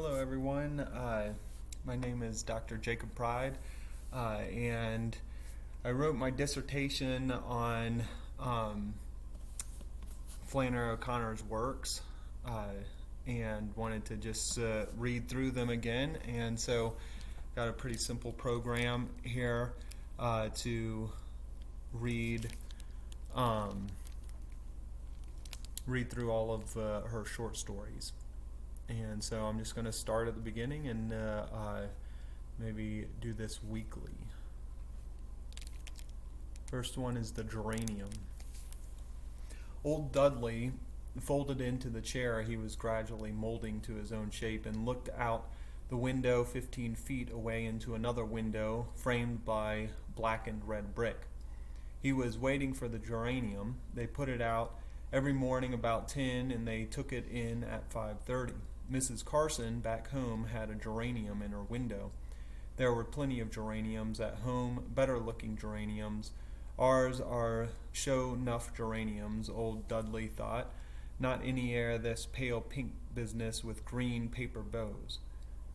Hello, everyone. My name is Dr. Jacob Pride, and I wrote my dissertation on Flannery O'Connor's works and wanted to just read through them again. And so, got a pretty simple program here to read through all of her short stories. And so I'm just going to start at the beginning and maybe do this weekly. First one is the Geranium. Old Dudley folded into the chair he was gradually molding to his own shape and looked out the window 15 feet away into another window framed by blackened red brick. He was waiting for the Geranium. They put it out every morning about 10 and they took it in at 5:30. Mrs. Carson, back home, had a geranium in her window. There were plenty of geraniums at home, better-looking geraniums. Ours are show-nuff geraniums, old Dudley thought, not any air this pale pink business with green paper bows.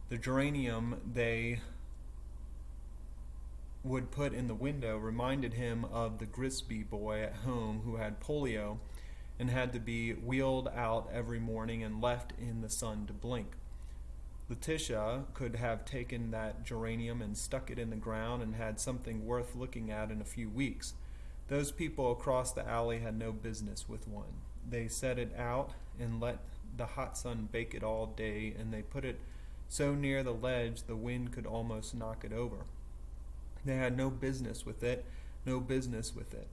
The geranium they would put in the window reminded him of the Grisby boy at home who had polio and had to be wheeled out every morning and left in the sun to blink. Letitia could have taken that geranium and stuck it in the ground and had something worth looking at in a few weeks. Those people across the alley had no business with one. They set it out and let the hot sun bake it all day, and they put it so near the ledge the wind could almost knock it over. They had no business with it, no business with it.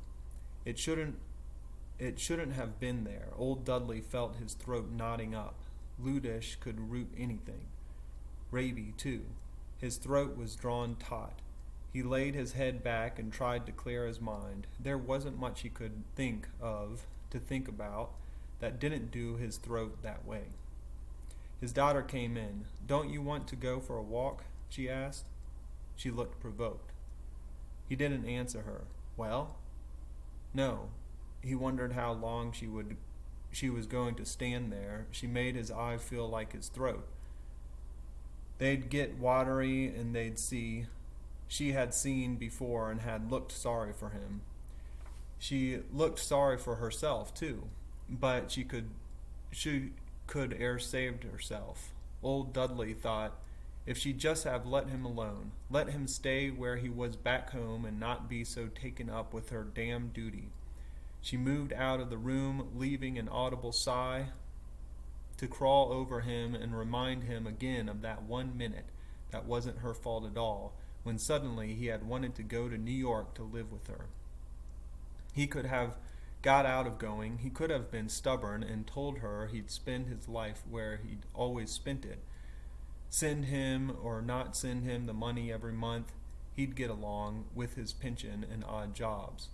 It shouldn't have been there. Old Dudley felt his throat knotting up. Ludish could root anything. Raby, too. His throat was drawn taut. He laid his head back and tried to clear his mind. There wasn't much he could think about, that didn't do his throat that way. His daughter came in. "Don't you want to go for a walk?" she asked. She looked provoked. He didn't answer her. "Well?" "No." He wondered how long she was going to stand there. She made his eye feel like his throat. They'd get watery and they'd see. She had seen before and had looked sorry for him. She looked sorry for herself too, but she could ere saved herself. Old Dudley thought, if she'd just have let him alone, let him stay where he was back home and not be so taken up with her damn duty. She moved out of the room, leaving an audible sigh to crawl over him and remind him again of that 1 minute that wasn't her fault at all, when suddenly he had wanted to go to New York to live with her. He could have got out of going. He could have been stubborn and told her he'd spend his life where he'd always spent it. Send him or not send him the money every month, he'd get along with his pension and odd jobs.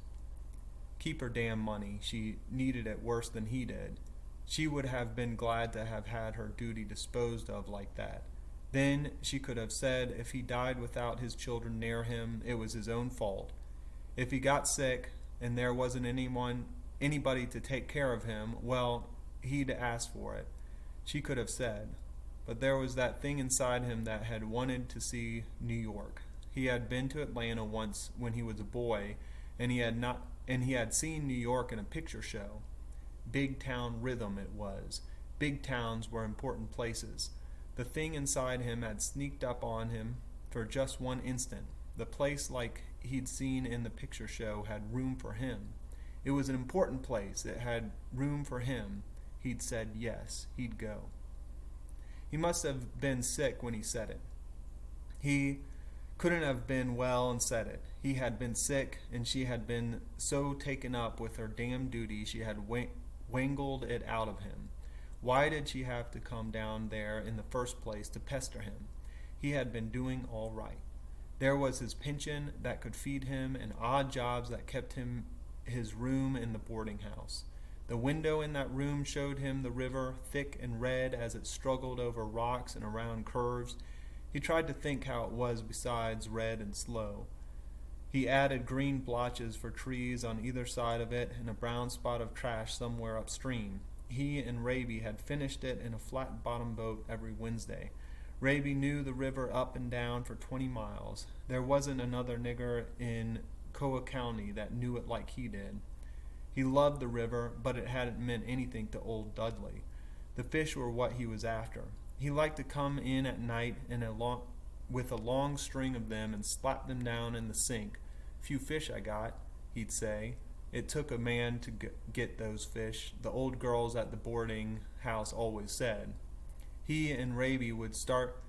Keep her damn money. She needed it worse than he did. She would have been glad to have had her duty disposed of like that. Then she could have said if he died without his children near him, it was his own fault. If he got sick and there wasn't anybody to take care of him, well, he'd ask for it. She could have said. But there was that thing inside him that had wanted to see New York. He had been to Atlanta once when he was a boy, and he had seen New York in a picture show. Big town rhythm it was. Big towns were important places. The thing inside him had sneaked up on him for just one instant. The place like he'd seen in the picture show had room for him. It was an important place. It had room for him. He'd said yes, he'd go. He must have been sick when he said it. He couldn't have been well and said it. He had been sick, and she had been so taken up with her damn duty she had wangled it out of him. Why did she have to come down there in the first place to pester him? He had been doing all right. There was his pension that could feed him and odd jobs that kept him his room in the boarding house. The window in that room showed him the river, thick and red as it struggled over rocks and around curves. He tried to think how it was besides red and slow. He added green blotches for trees on either side of it and a brown spot of trash somewhere upstream. he and Raby had finished it in a flat-bottom boat every Wednesday. Raby knew the river up and down for 20 miles. There wasn't another nigger in Coa County that knew it like he did. He loved the river, but it hadn't meant anything to old Dudley. The fish were what he was after. He liked to come in at night with a long string of them and slap them down in the sink. "Few fish I got," he'd say. It took a man to get those fish, the old girls at the boarding house always said. He and Raby would start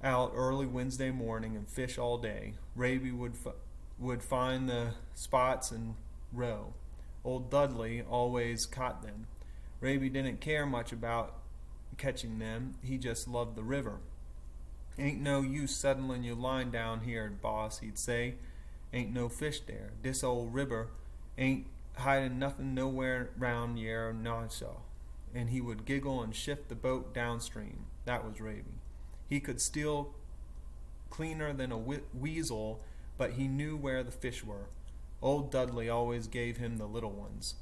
out early Wednesday morning and fish all day. Raby would find the spots and row. Old Dudley always caught them. Raby didn't care much about catching them. He just loved the river. "Ain't no use settling your line down here, boss," he'd say. "Ain't no fish there. Dis old river ain't hiding nothing nowhere round yer Nassau." And he would giggle and shift the boat downstream. That was Raby. He could steal cleaner than a weasel, but he knew where the fish were. Old Dudley always gave him the little ones.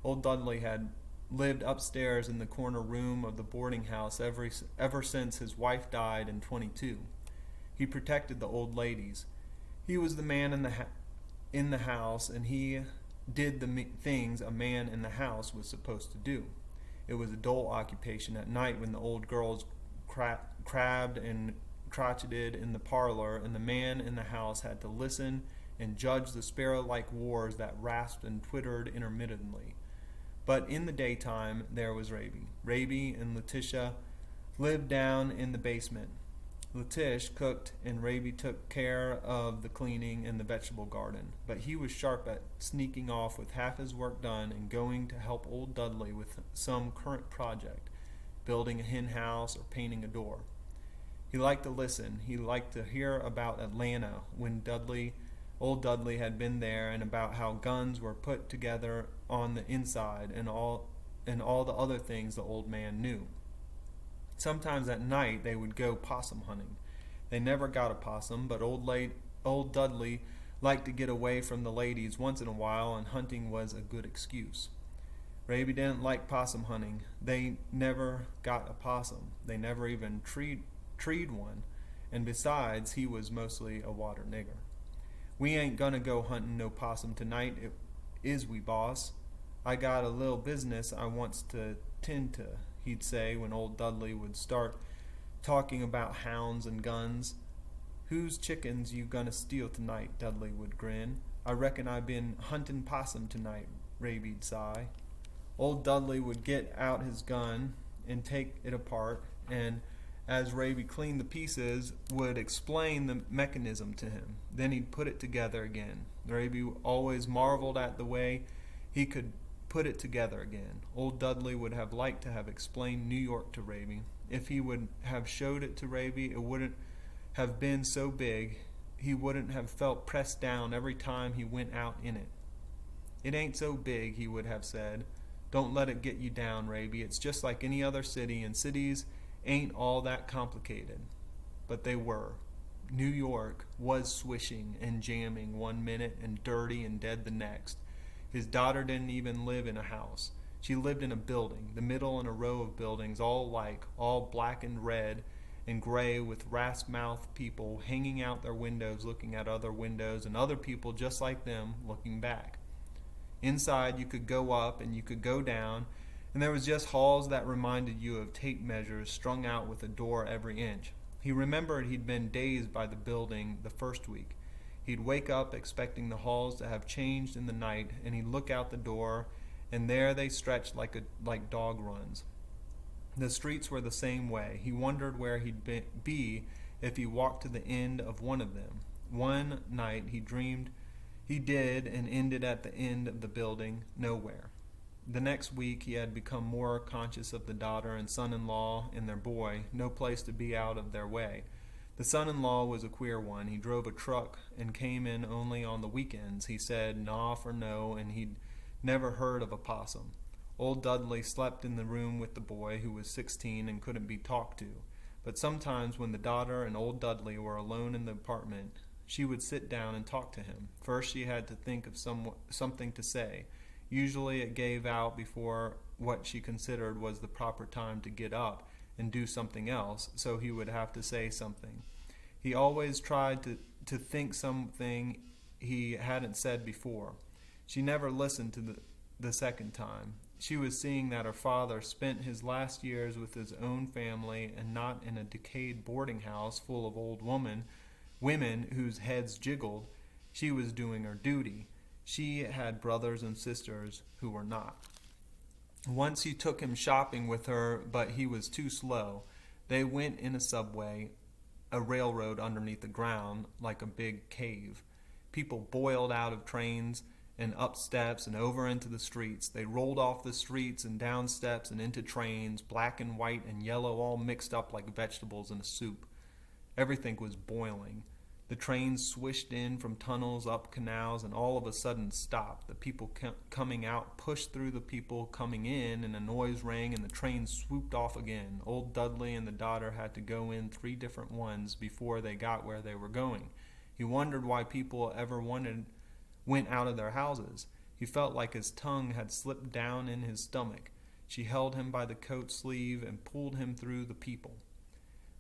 Old Dudley had lived upstairs in the corner room of the boarding house ever since his wife died in 22. He protected the old ladies. He was the man in the house, and he did the things a man in the house was supposed to do. It was a dull occupation at night when the old girls crabbed and crotcheted in the parlor, and the man in the house had to listen and judge the sparrow-like wars that rasped and twittered intermittently. But in the daytime there was Raby. Raby and Letitia lived down in the basement. Letitia cooked and Raby took care of the cleaning and the vegetable garden, but he was sharp at sneaking off with half his work done and going to help old Dudley with some current project, building a hen house or painting a door. He liked to listen. He liked to hear about Atlanta when old Dudley had been there, and about how guns were put together on the inside and all the other things the old man knew. Sometimes at night they would go possum hunting. They never got a possum, but old Dudley liked to get away from the ladies once in a while, and hunting was a good excuse. Raby didn't like possum hunting. They never got a possum. They never even treed one, and besides, he was mostly a water nigger. "We ain't gonna go hunting no possum tonight, is we, boss? I got a little business I wants to tend to," he'd say when old Dudley would start talking about hounds and guns. "Whose chickens you gonna steal tonight?" Dudley would grin. "I reckon I been hunting possum tonight," Raby'd sigh. Old Dudley would get out his gun and take it apart, and as Raby cleaned the pieces, would explain the mechanism to him. Then he'd put it together again. Raby always marveled at the way he could put it together again. Old Dudley would have liked to have explained New York to Raby. If he would have showed it to Raby, it wouldn't have been so big. He wouldn't have felt pressed down every time he went out in it. "It ain't so big," he would have said. "Don't let it get you down, Raby. It's just like any other city, and cities ain't all that complicated." But they were. New York was swishing and jamming one minute and dirty and dead the next. His daughter didn't even live in a house. She lived in a building, the middle in a row of buildings, all alike, all black and red and gray, with rasp-mouthed people hanging out their windows looking at other windows, and other people just like them looking back. Inside you could go up and you could go down, and there was just halls that reminded you of tape measures strung out with a door every inch. He remembered he'd been dazed by the building the first week. He'd wake up expecting the halls to have changed in the night, and he'd look out the door, and there they stretched like dog runs. The streets were the same way. He wondered where he'd be if he walked to the end of one of them. One night he dreamed he did, and ended at the end of the building, nowhere. The next week he had become more conscious of the daughter and son-in-law and their boy, no place to be out of their way. The son-in-law was a queer one. He drove a truck and came in only on the weekends. He said nah for no, and he'd never heard of a possum. Old Dudley slept in the room with the boy, who was 16 and couldn't be talked to. But sometimes when the daughter and old Dudley were alone in the apartment, she would sit down and talk to him. First she had to think of something to say. Usually it gave out before what she considered was the proper time to get up and do something else, so he would have to say something. He always tried to think something he hadn't said before. She never listened to the second time. She was seeing that her father spent his last years with his own family and not in a decayed boarding house full of old women whose heads jiggled. She was doing her duty. She had brothers and sisters who were not. Once he took him shopping with her, but he was too slow. They went in a subway, a railroad underneath the ground, like a big cave. People boiled out of trains and up steps and over into the streets. They rolled off the streets and down steps and into trains, black and white and yellow, all mixed up like vegetables in a soup. Everything was boiling. The trains swished in from tunnels up canals and all of a sudden stopped. The people coming out pushed through the people coming in, and a noise rang and the train swooped off again. Old Dudley and the daughter had to go in 3 different ones before they got where they were going. He wondered why people ever went out of their houses. He felt like his tongue had slipped down in his stomach. She held him by the coat sleeve and pulled him through the people.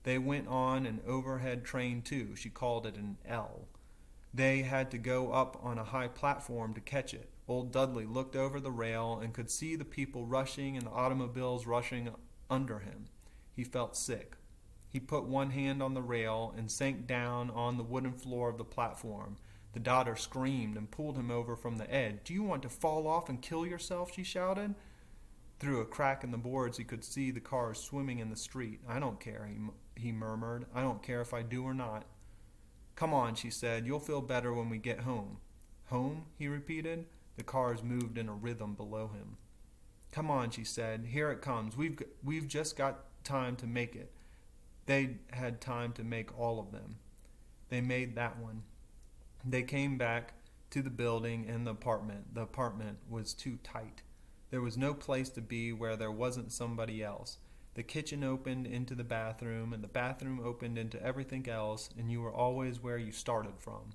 They went on an overhead train too. She called it an L. They had to go up on a high platform to catch it. Old Dudley looked over the rail and could see the people rushing and the automobiles rushing under him. He felt sick. He put one hand on the rail and sank down on the wooden floor of the platform. The daughter screamed and pulled him over from the edge. "Do you want to fall off and kill yourself?" she shouted. Through a crack in the boards he could see the cars swimming in the street. "I don't care," he murmured. "I don't care if I do or not." "Come on," she said. "You'll feel better when we get home." "Home?" he repeated. The cars moved in a rhythm below him. "Come on," she said. "Here it comes. We've just got time to make it." They had time to make all of them. They made that one. They came back to the building and the apartment. The apartment was too tight. There was no place to be where there wasn't somebody else. The kitchen opened into the bathroom, and the bathroom opened into everything else, and you were always where you started from.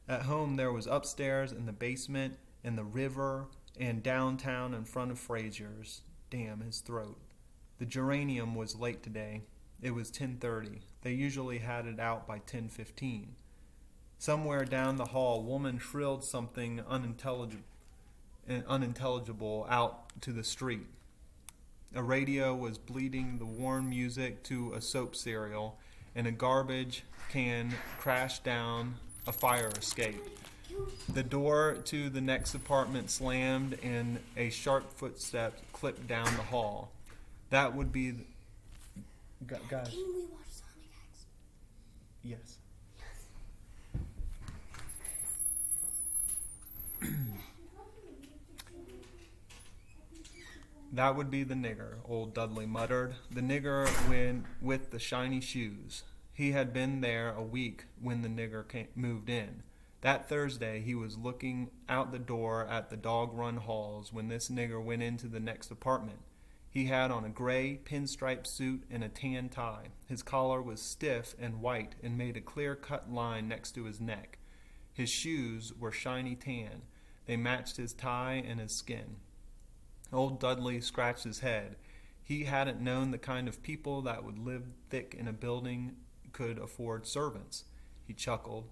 At home there was upstairs and the basement and the river and downtown in front of Frazier's. Damn, his throat. The Geranium was late today. It was 10:30. They usually had it out by 10:15. Somewhere down the hall, a woman shrilled something unintelligible out to the street. A radio was bleating the worn music to a soap serial, and a garbage can crashed down a fire escape. The door to the next apartment slammed, and a sharp footstep clipped down the hall. That would be... Guys. Can we watch Sonic X? Yes. That would be the nigger, old Dudley muttered. The nigger with the shiny shoes. He had been there a week when the nigger moved in. That Thursday he was looking out the door at the dog-run halls when this nigger went into the next apartment. He had on a gray pinstripe suit and a tan tie. His collar was stiff and white and made a clear-cut line next to his neck. His shoes were shiny tan. They matched his tie and his skin. Old Dudley scratched his head. He hadn't known the kind of people that would live thick in a building could afford servants. He chuckled.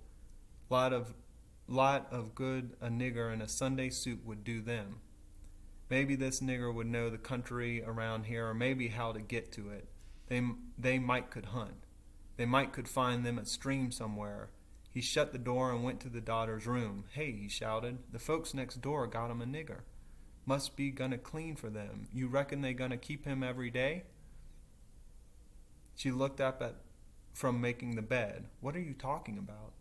Lot of good a nigger in a Sunday suit would do them. Maybe this nigger would know the country around here, or maybe how to get to it. They might could hunt. They might could find them a stream somewhere. He shut the door and went to the daughter's room. "Hey," he shouted, "the folks next door got him a nigger. Must be gonna clean for them. You reckon they gonna keep him every day?" She looked up from making the bed. "What are you talking about?"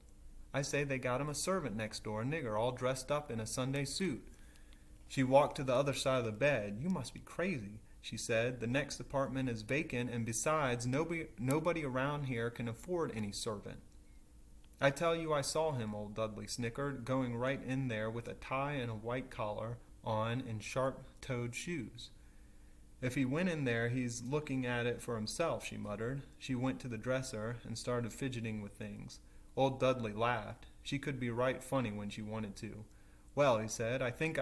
"I say they got him a servant next door, a nigger, all dressed up in a Sunday suit." She walked to the other side of the bed. "You must be crazy," she said. "The next apartment is vacant, and besides, nobody around here can afford any servant." "I tell you I saw him," old Dudley snickered, "going right in there with a tie and a white collar on and sharp-toed shoes." "If he went in there, he's looking at it for himself," she muttered. She went to the dresser and started fidgeting with things. Old Dudley laughed. She could be right funny when she wanted to. "Well," he said, "I think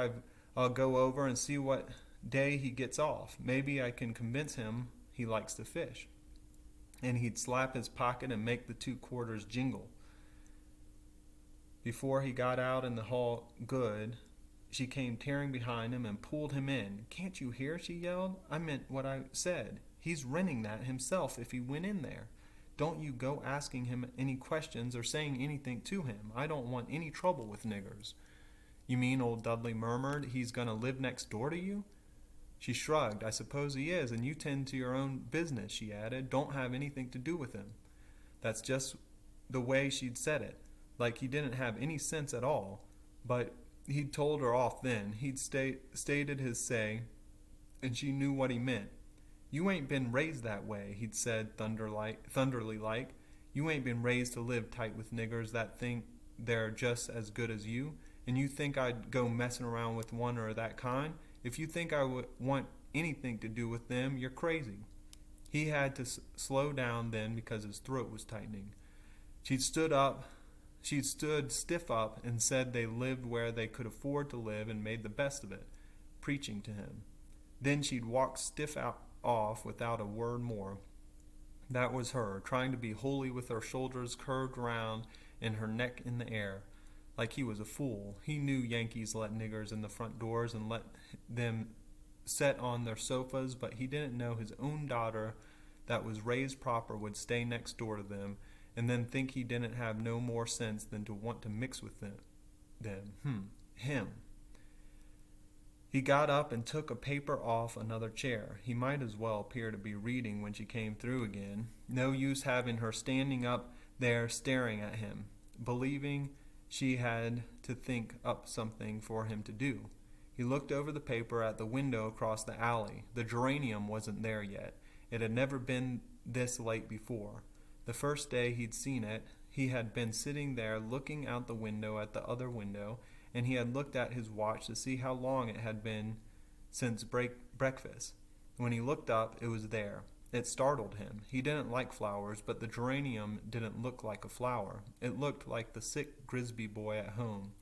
I'll go over and see what day he gets off. Maybe I can convince him he likes to fish. And he'd slap his pocket and make the 2 quarters jingle. Before he got out in the hall good, she came tearing behind him and pulled him in. "Can't you hear?" she yelled. "I meant what I said. He's renting that himself if he went in there. Don't you go asking him any questions or saying anything to him. I don't want any trouble with niggers." "You mean," old Dudley murmured, "he's going to live next door to you?" She shrugged. "I suppose he is, and you tend to your own business," she added. "Don't have anything to do with him." That's just the way she'd said it, like he didn't have any sense at all. But he'd told her off then. He'd stated his say, and she knew what he meant. "You ain't been raised that way," he'd said thunderly like. "You ain't been raised to live tight with niggers that think they're just as good as you, and you think I'd go messing around with one or that kind? If you think I would want anything to do with them, you're crazy." He had to slow down then because his throat was tightening. She'd stood stiff up and said they lived where they could afford to live and made the best of it, preaching to him. Then she'd walked stiff off without a word more. That was her, trying to be holy with her shoulders curved round and her neck in the air. Like he was a fool. He knew Yankees let niggers in the front doors and let them sit on their sofas, but he didn't know his own daughter that was raised proper would stay next door to them and then think he didn't have no more sense than to want to mix with him. He got up and took a paper off another chair. He might as well appear to be reading when she came through again. No use having her standing up there staring at him, believing she had to think up something for him to do. He looked over the paper at the window across the alley. The geranium wasn't there yet. It had never been this late before. The first day he'd seen it, he had been sitting there looking out the window at the other window, and he had looked at his watch to see how long it had been since breakfast. When he looked up, it was there. It startled him. He didn't like flowers, but the geranium didn't look like a flower. It looked like the sick Grisby boy at home,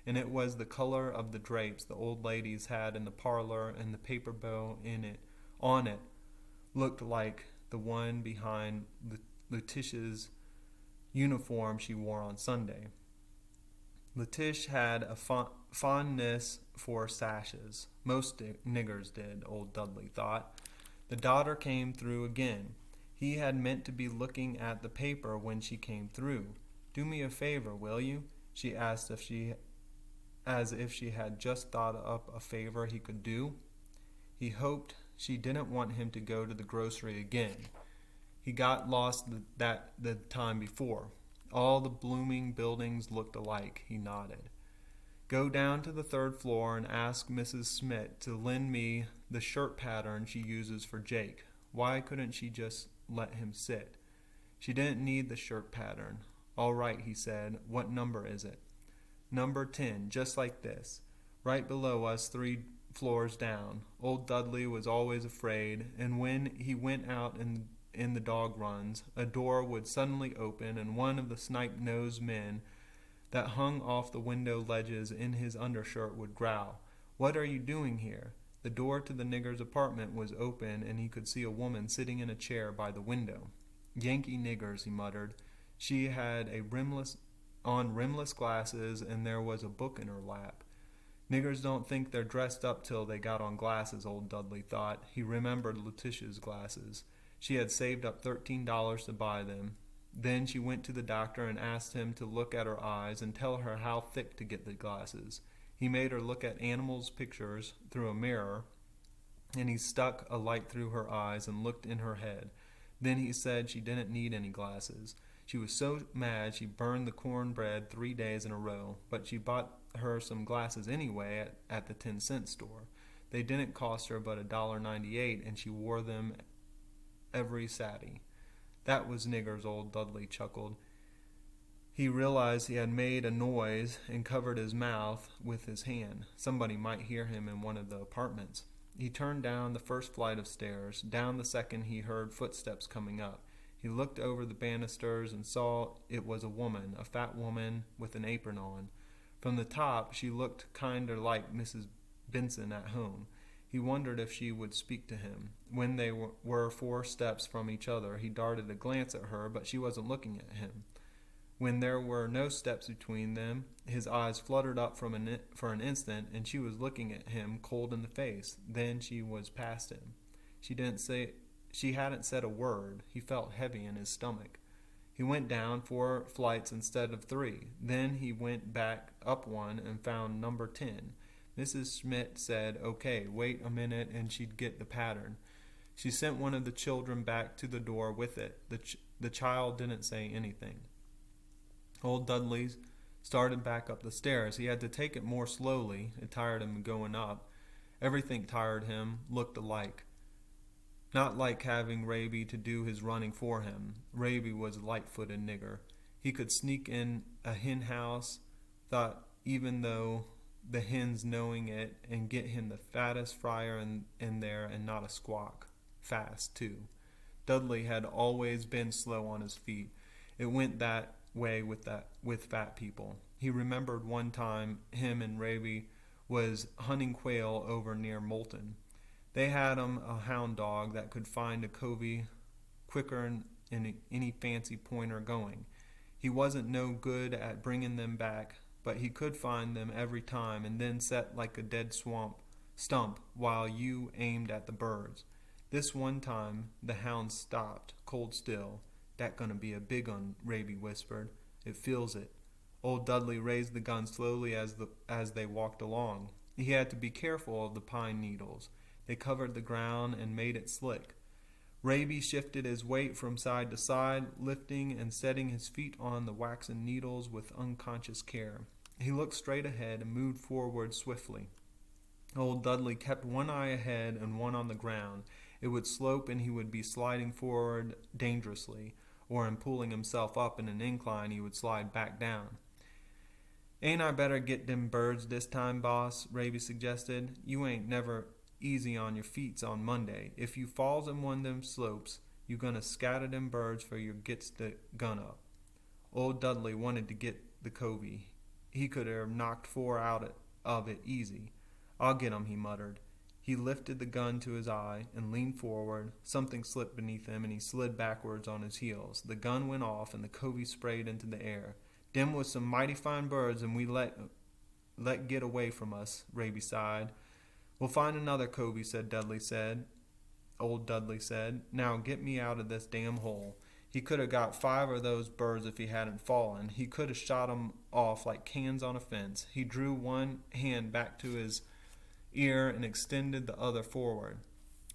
and it was the color of the drapes the old ladies had in the parlor, and the paper bow on it looked like the one behind Letitia's uniform she wore on Sunday. Letitia had a fondness for sashes. Most niggers did, old Dudley thought. The daughter came through again. He had meant to be looking at the paper when she came through. "Do me a favor, will you?" she asked as if she had just thought up a favor he could do. He hoped she didn't want him to go to the grocery again. He got lost the time before. All the blooming buildings looked alike. He nodded. "Go down to the 3rd floor and ask Mrs. Smith to lend me the shirt pattern she uses for Jake." Why couldn't she just let him sit? She didn't need the shirt pattern. "All right," he said. "What number is it?" "Number 10, just like this. Right below us, 3 floors down." Old Dudley was always afraid, and when he went out in the dog runs, a door would suddenly open, and one of the snipe-nosed men that hung off the window ledges in his undershirt would growl, "What are you doing here?" The door to the nigger's apartment was open, and he could see a woman sitting in a chair by the window. "Yankee niggers," he muttered. She had rimless glasses, and there was a book in her lap. Niggers don't think they're dressed up till they got on glasses, old Dudley thought. He remembered Letitia's glasses. She had saved up $13 to buy them. Then she went to the doctor and asked him to look at her eyes and tell her how thick to get the glasses. He made her look at animals' pictures through a mirror, and he stuck a light through her eyes and looked in her head. Then he said she didn't need any glasses. She was so mad she burned the cornbread 3 days in a row, but she bought her some glasses anyway at the 10-cent store. They didn't cost her but $1.98, and she wore them every Saturday. That was niggers, old Dudley chuckled. He realized he had made a noise and covered his mouth with his hand. Somebody might hear him in one of the apartments. He turned down the 1st flight of stairs. Down the 2nd he heard footsteps coming up. He looked over the banisters and saw it was a woman, a fat woman with an apron on. From the top she looked kinder like Mrs. Benson at home. He wondered if she would speak to him. When they were 4 steps from each other, he darted a glance at her, but she wasn't looking at him. When there were no steps between them, his eyes fluttered up for an instant, and she was looking at him cold in the face. Then she was past him. She hadn't said a word. He felt heavy in his stomach. He went down 4 flights instead of 3. Then he went back up one and found number 10. Mrs. Schmidt said, "Okay, wait a minute," and she'd get the pattern. She sent one of the children back to the door with it. The child didn't say anything. Old Dudley started back up the stairs. He had to take it more slowly. It tired him going up. Everything tired him, looked alike. Not like having Raby to do his running for him. Raby was a light-footed nigger. He could sneak in a hen house, thought, even though the hens knowing it, and get him the fattest fryer in there and not a squawk. Fast, too. Dudley had always been slow on his feet. It went that way with fat people. He remembered one time him and Raby was hunting quail over near Moulton. They had a hound dog that could find a covey quicker than any fancy pointer going. He wasn't no good at bringing them back, but he could find them every time and then set like a dead stump while you aimed at the birds. This one time the hound stopped, cold still. "That gonna be a big un," Raby whispered. "It feels it." Old Dudley raised the gun slowly as they walked along. He had to be careful of the pine needles. They covered the ground and made it slick. Raby shifted his weight from side to side, lifting and setting his feet on the waxen needles with unconscious care. He looked straight ahead and moved forward swiftly. Old Dudley kept one eye ahead and one on the ground. It would slope and he would be sliding forward dangerously, or in pulling himself up in an incline he would slide back down. "Ain't I better get them birds this time, boss?" Raby suggested. "You ain't never easy on your feets on Monday. If you falls in one of them slopes, you gonna scatter them birds for you gets the gun up." Old Dudley wanted to get the covey. He could have knocked 4 out of it easy. "I'll get 'em," he muttered. He lifted the gun to his eye and leaned forward. Something slipped beneath him, and he slid backwards on his heels. The gun went off, and the covey sprayed into the air. "Dem was some mighty fine birds, and we let get away from us," Raby sighed. "We'll find another covey," Old Dudley said. "Now get me out of this damn hole." He could have got 5 of those birds if he hadn't fallen. He could have shot 'em off like cans on a fence. He drew one hand back to his ear and extended the other forward.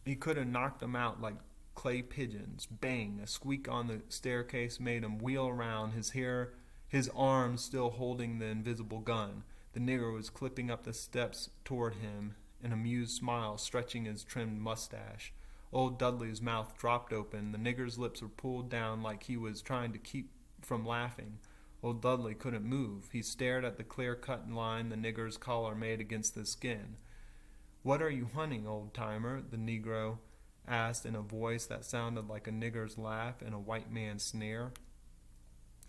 He could have knocked 'em out like clay pigeons. Bang! A squeak on the staircase made him wheel around, his arms still holding the invisible gun. The nigger was clipping up the steps toward him, an amused smile stretching his trimmed mustache. Old Dudley's mouth dropped open. The nigger's lips were pulled down like he was trying to keep from laughing. Old Dudley couldn't move. He stared at the clear-cut line the nigger's collar made against the skin. "What are you hunting, old-timer?" the Negro asked in a voice that sounded like a nigger's laugh and a white man's sneer.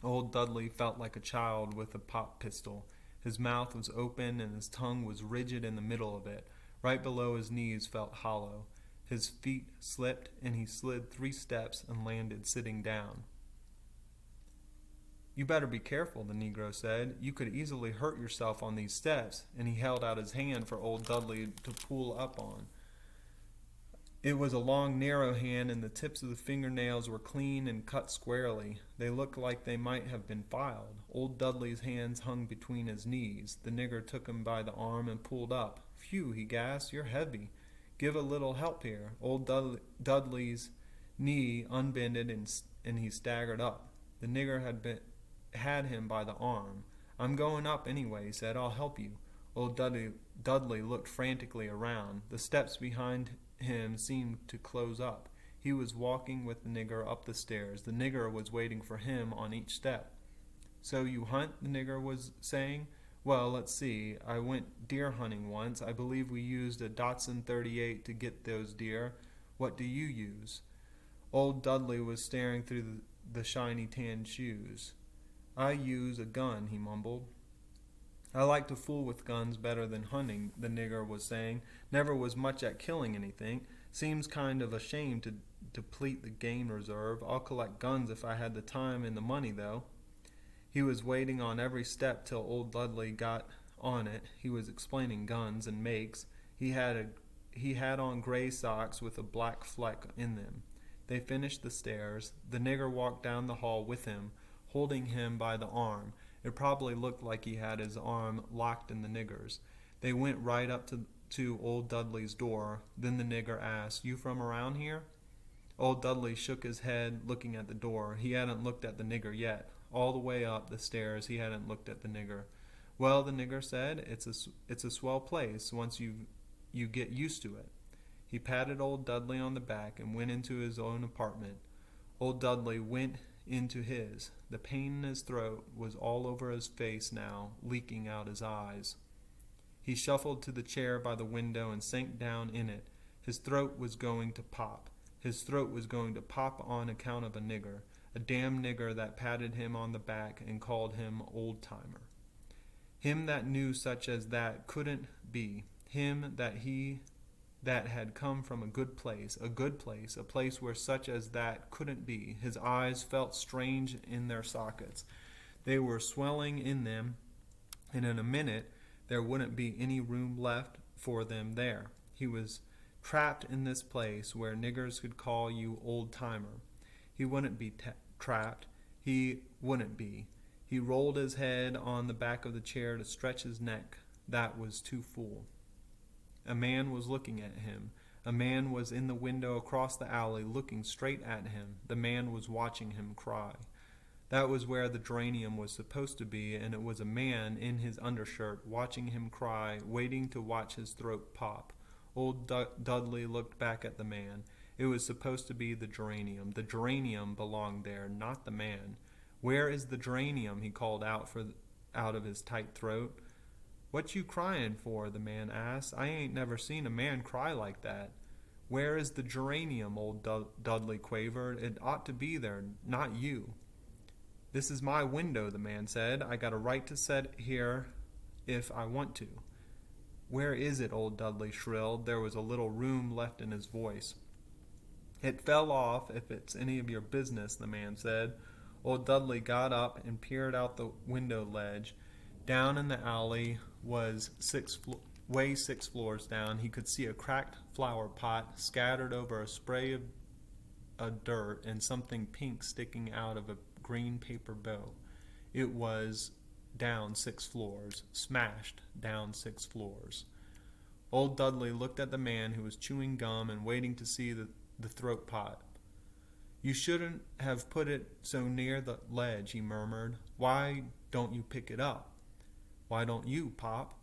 Old Dudley felt like a child with a pop pistol. His mouth was open and his tongue was rigid in the middle of it. Right below his knees felt hollow. His feet slipped and he slid 3 steps and landed sitting down. "You better be careful," the Negro said. "You could easily hurt yourself on these steps," and he held out his hand for Old Dudley to pull up on. It was a long, narrow hand, and the tips of the fingernails were clean and cut squarely. They looked like they might have been filed. Old Dudley's hands hung between his knees. The nigger took him by the arm and pulled up. "Phew," he gasped, "you're heavy. Give a little help here." Old Dudley's knee unbended and he staggered up. The nigger had him by the arm. "I'm going up anyway," he said. "I'll help you." Old Dudley looked frantically around. The steps behind him seemed to close up. He was walking with the nigger up the stairs. The nigger was waiting for him on each step. "So you hunt?" the nigger was saying. "Well, let's see. I went deer hunting once. I believe we used a Datsun 38 to get those deer. What do you use?" Old Dudley was staring through the shiny tan shoes. "I use a gun," he mumbled. I like to fool with guns better than hunting, the nigger was saying. Never was much at killing anything. Seems kind of a shame to deplete the game reserve. I'll collect guns if I had the time and the money, though. He was waiting on every step till old Dudley got on it. He was explaining guns and makes. He had on gray socks with a black fleck in them. They finished the stairs. The nigger walked down the hall with him, holding him by the arm. It probably looked like he had his arm locked in the nigger's. They went right up to old Dudley's door. Then the nigger asked, "You from around here?" Old Dudley shook his head, looking at the door. He hadn't looked at the nigger yet. All the way up the stairs he hadn't looked at the nigger. "Well," the nigger said, it's a swell place once you get used to it." He patted old Dudley on the back and went into his own apartment. Old Dudley went into his. The pain in his throat was all over his face now, leaking out his eyes. He shuffled to the chair by the window and sank down in it. His throat was going to pop. His throat was going to pop on account of a nigger. A damn nigger that patted him on the back and called him old-timer. Him that knew such as that couldn't be. Him that had come from a place, a place where such as that couldn't be. His eyes felt strange in their sockets. They were swelling in them, and in a minute there wouldn't be any room left for them there. He was trapped in this place where niggers could call you old-timer. He wouldn't be trapped. He wouldn't be. He rolled his head on the back of the chair to stretch his neck. That was too full. A man was looking at him. A man was in the window across the alley looking straight at him. The man was watching him cry. That was where the geranium was supposed to be, and it was a man in his undershirt watching him cry, waiting to watch his throat pop. Old Dudley looked back at the man. It was supposed to be the geranium. The geranium belonged there, not the man. "Where is the geranium?" he called out of his tight throat. "What you crying for?" the man asked. "I ain't never seen a man cry like that." "Where is the geranium?" old Dudley quavered. "It ought to be there, not you." "This is my window," the man said. "I got a right to set here if I want to." "Where is it?" old Dudley shrilled. There was a little room left in his voice. "It fell off, if it's any of your business," the man said. Old Dudley got up and peered out the window ledge. Down in the alley was 6 floors down. He could see a cracked flower pot scattered over a spray of dirt and something pink sticking out of a green paper bow. It was down 6 floors, smashed down 6 floors. Old Dudley looked at the man who was chewing gum and waiting to see the throat pot. "You shouldn't have put it so near the ledge," he murmured. "Why don't you pick it up?" "Why don't you, Pop?"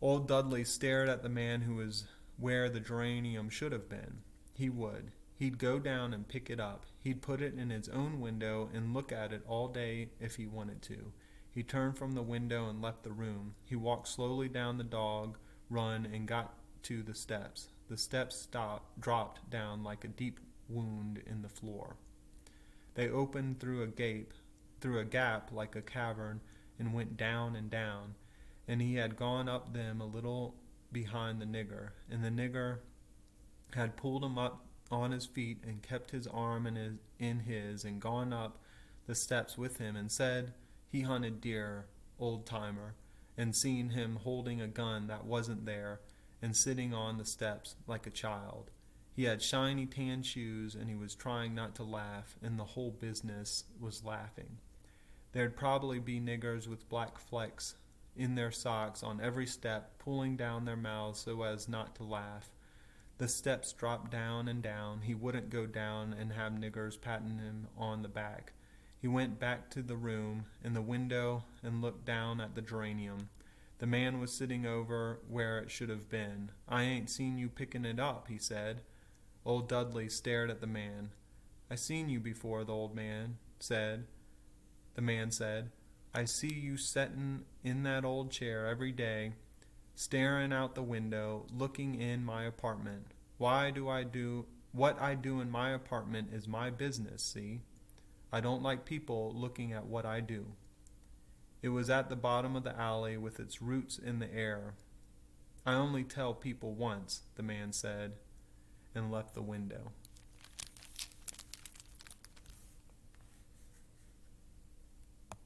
Old Dudley stared at the man who was where the geranium should have been. He would. He'd go down and pick it up. He'd put it in his own window and look at it all day if he wanted to. He turned from the window and left the room. He walked slowly down the dog run and got to the steps. The steps dropped down like a deep wound in the floor. They opened through a gap like a cavern, and went down, and he had gone up them a little behind the nigger, and the nigger had pulled him up on his feet and kept his arm in his and gone up the steps with him and said he hunted deer, old-timer, and seen him holding a gun that wasn't there and sitting on the steps like a child. He had shiny tan shoes, and he was trying not to laugh, and the whole business was laughing. There'd probably be niggers with black flecks in their socks on every step, pulling down their mouths so as not to laugh. The steps dropped down and down. He wouldn't go down and have niggers patting him on the back. He went back to the room and the window and looked down at the geranium. The man was sitting over where it should have been. "I ain't seen you picking it up," he said. Old Dudley stared at the man. "I seen you before," the man said. "I see you settin' in that old chair every day, staring out the window, looking in my apartment. What I do in my apartment is my business, see? I don't like people looking at what I do." It was at the bottom of the alley with its roots in the air. I only tell people once, the man said, and left the window.